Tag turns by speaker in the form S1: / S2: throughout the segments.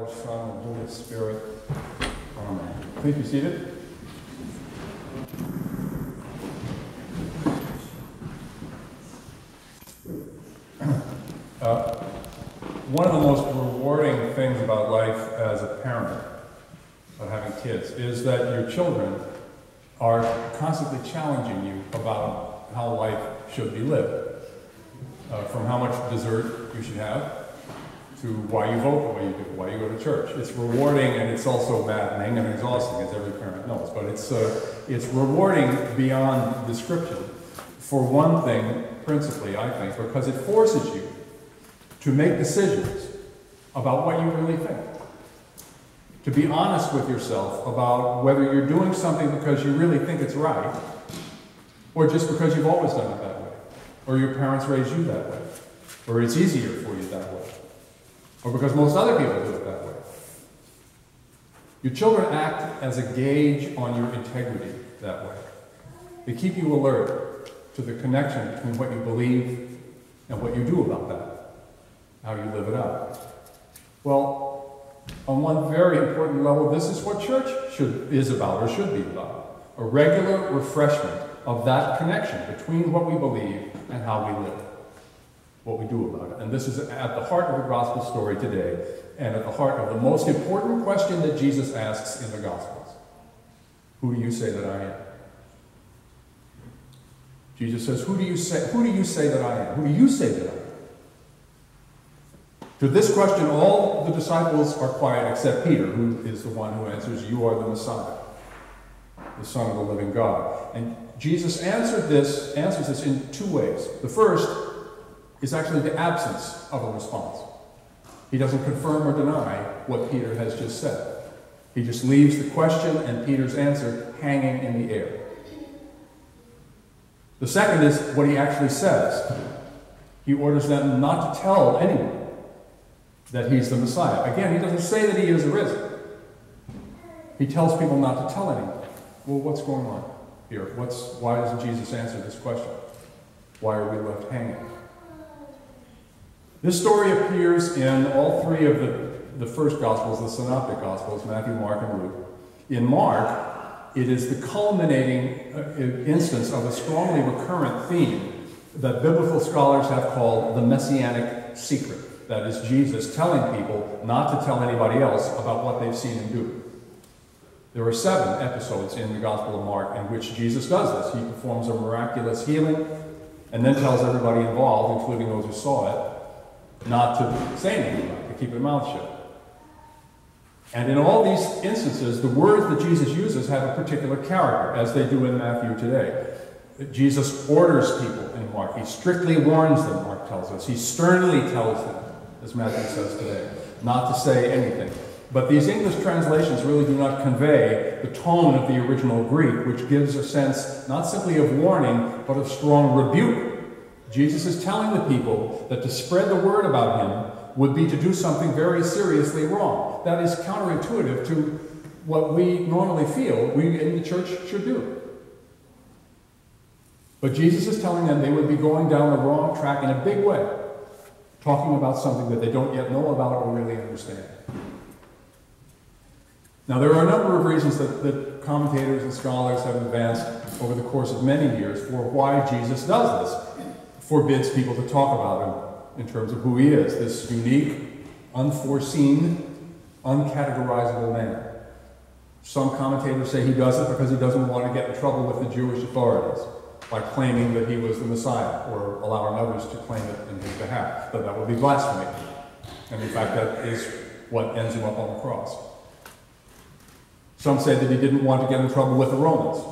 S1: Father, Son, and Holy Spirit. Amen. Please be seated. One of the most rewarding things about life as a parent, of having kids, is that your children are constantly challenging you about how life should be lived. From how much dessert you should have, to why you vote the way you do, why you go to church. It's rewarding, and it's also maddening and exhausting, as every parent knows. But it's rewarding beyond description. For one thing, principally, I think, because it forces you to make decisions about what you really think. To be honest with yourself about whether you're doing something because you really think it's right, or just because you've always done it that way, or your parents raised you that way, or it's easier for you that way, or because most other people do it that way. Your children act as a gauge on your integrity that way. They keep you alert to the connection between what you believe and what you do about that, how you live it out. Well, on one very important level, this is what church is about, or should be about. A regular refreshment of that connection between what we believe and how we live, what we do about it. And this is at the heart of the gospel story today, and at the heart of the most important question that Jesus asks in the Gospels. Who do you say that I am? Jesus says, who do you say that I am? Who do you say that I am? To this question, all the disciples are quiet except Peter, who is the one who answers, you are the Messiah, the Son of the living God. And Jesus answers this in two ways. The first is actually the absence of a response. He doesn't confirm or deny what Peter has just said. He just leaves the question and Peter's answer hanging in the air. The second is what he actually says. He orders them not to tell anyone that he's the Messiah. Again, he doesn't say that he is arisen. He tells people not to tell anyone. Well, what's going on here? Why doesn't Jesus answer this question? Why are we left hanging? This story appears in all three of the first Gospels, the Synoptic Gospels, Matthew, Mark, and Luke. In Mark, it is the culminating instance of a strongly recurrent theme that biblical scholars have called the Messianic secret. That is, Jesus telling people not to tell anybody else about what they've seen him do. There are 7 episodes in the Gospel of Mark in which Jesus does this. He performs a miraculous healing and then tells everybody involved, including those who saw it, not to say anything about it, to keep their mouth shut. And in all these instances, the words that Jesus uses have a particular character, as they do in Matthew today. Jesus orders people in Mark. He strictly warns them, Mark tells us. He sternly tells them, as Matthew says today, not to say anything. But these English translations really do not convey the tone of the original Greek, which gives a sense not simply of warning, but of strong rebuke. Jesus is telling the people that to spread the word about him would be to do something very seriously wrong. That is counterintuitive to what we normally feel we in the church should do. But Jesus is telling them they would be going down the wrong track in a big way, talking about something that they don't yet know about or really understand. Now, there are a number of reasons that commentators and scholars have advanced over the course of many years for why Jesus does this, forbids people to talk about him in terms of who he is, this unique, unforeseen, uncategorizable man. Some commentators say he does it because he doesn't want to get in trouble with the Jewish authorities by claiming that he was the Messiah or allowing others to claim it in his behalf, but that would be blasphemy. And in fact, that is what ends him up on the cross. Some say that he didn't want to get in trouble with the Romans,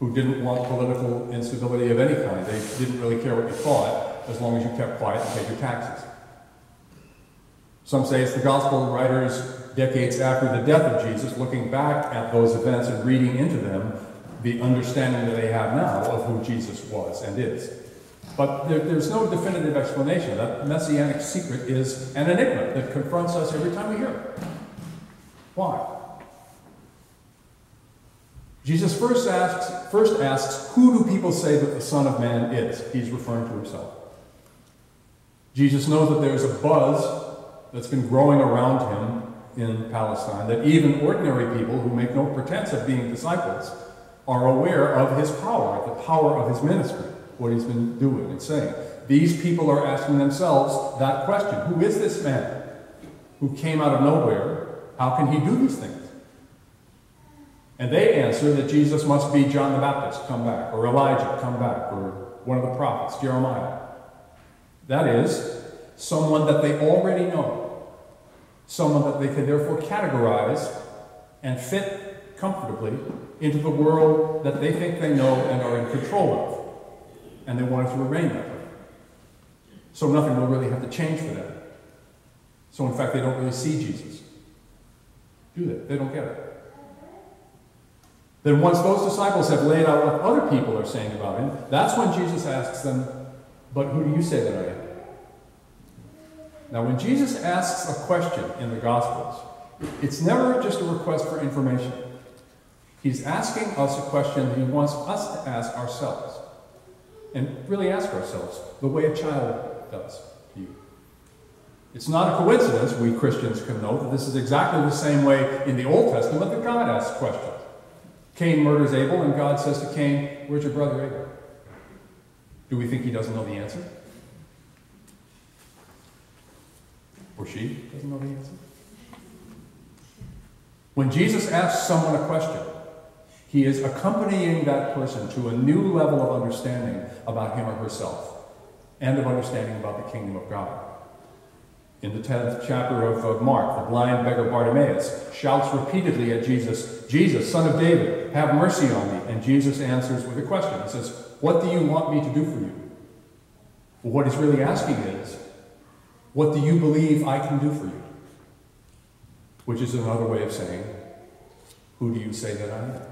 S1: who didn't want political instability of any kind. They didn't really care what you thought, as long as you kept quiet and paid your taxes. Some say it's the gospel writers, decades after the death of Jesus, looking back at those events and reading into them the understanding that they have now of who Jesus was and is. But there's no definitive explanation. That messianic secret is an enigma that confronts us every time we hear it. Why? Jesus first asks, who do people say that the Son of Man is? He's referring to himself. Jesus knows that there's a buzz that's been growing around him in Palestine that even ordinary people who make no pretense of being disciples are aware of his power, the power of his ministry, what he's been doing and saying. These people are asking themselves that question. Who is this man who came out of nowhere? How can he do these things? And they answer that Jesus must be John the Baptist, come back, or Elijah, come back, or one of the prophets, Jeremiah. That is, someone that they already know, someone that they can therefore categorize and fit comfortably into the world that they think they know and are in control of, and they want it to remain that way. So nothing will really have to change for them. So in fact, they don't really see Jesus. Do they? They don't get it. Then once those disciples have laid out what other people are saying about him, that's when Jesus asks them, but who do you say that I am? Now when Jesus asks a question in the Gospels, it's never just a request for information. He's asking us a question he wants us to ask ourselves. And really ask ourselves the way a child does to you. It's not a coincidence, we Christians can know, that this is exactly the same way in the Old Testament that God asks questions. Cain murders Abel, and God says to Cain, where's your brother Abel? Do we think he doesn't know the answer? Or she doesn't know the answer? When Jesus asks someone a question, he is accompanying that person to a new level of understanding about him or herself, and of understanding about the kingdom of God. In the 10th chapter of Mark, the blind beggar Bartimaeus shouts repeatedly at Jesus, Jesus, Son of David, have mercy on me. And Jesus answers with a question. He says, what do you want me to do for you? Well, what he's really asking is, what do you believe I can do for you? Which is another way of saying, who do you say that I am?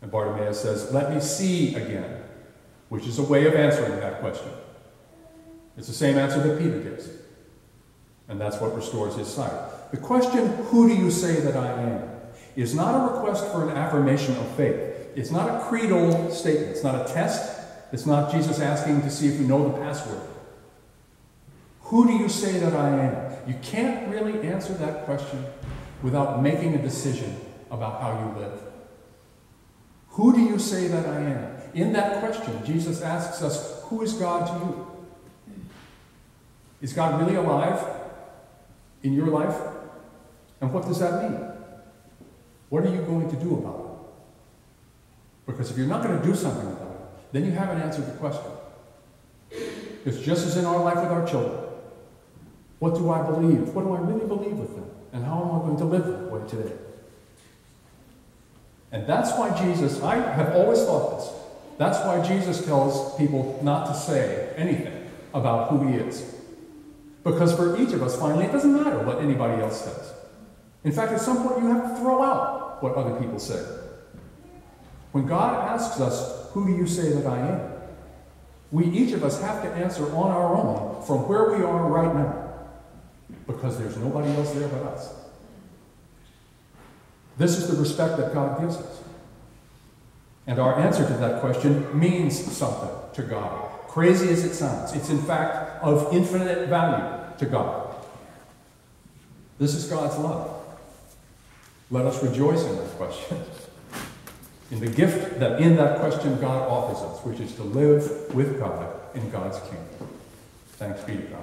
S1: And Bartimaeus says, let me see again, which is a way of answering that question. It's the same answer that Peter gives. And that's what restores his sight. The question, who do you say that I am, is not a request for an affirmation of faith. It's not a creedal statement. It's not a test. It's not Jesus asking to see if you know the password. Who do you say that I am? You can't really answer that question without making a decision about how you live. Who do you say that I am? In that question, Jesus asks us, who is God to you? Is God really alive in your life? And what does that mean? What are you going to do about it? Because if you're not going to do something about it, then you haven't answered the question. It's just as in our life with our children. What do I believe? What do I really believe with them? And how am I going to live that way today? And that's why Jesus, I have always thought this, that's why Jesus tells people not to say anything about who he is. Because for each of us, finally, it doesn't matter what anybody else says. In fact, at some point, you have to throw out what other people say. When God asks us, who do you say that I am? We, each of us, have to answer on our own from where we are right now. Because there's nobody else there but us. This is the respect that God gives us. And our answer to that question means something to God. Crazy as it sounds, it's in fact of infinite value to God. This is God's love. Let us rejoice in that question, in the gift that in that question God offers us, which is to live with God in God's kingdom. Thanks be to God.